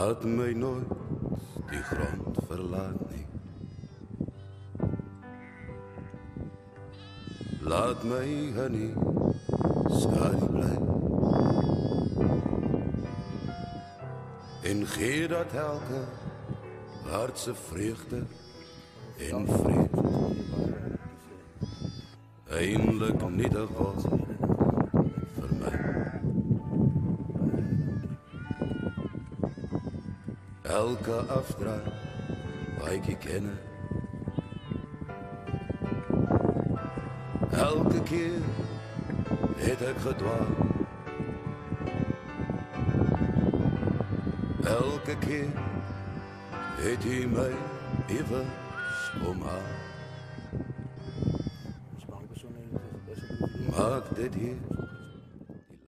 Laat my nooit die grond verlaat nie. Laat my in die skadu bly. En gee dat elke hartse vreugde en vrede eindelijk nietig word vir my. Elke afdraai baie kenne, elke keer het ek gedwaal, elke keer het hy my iewers omhaal. Maak dit hier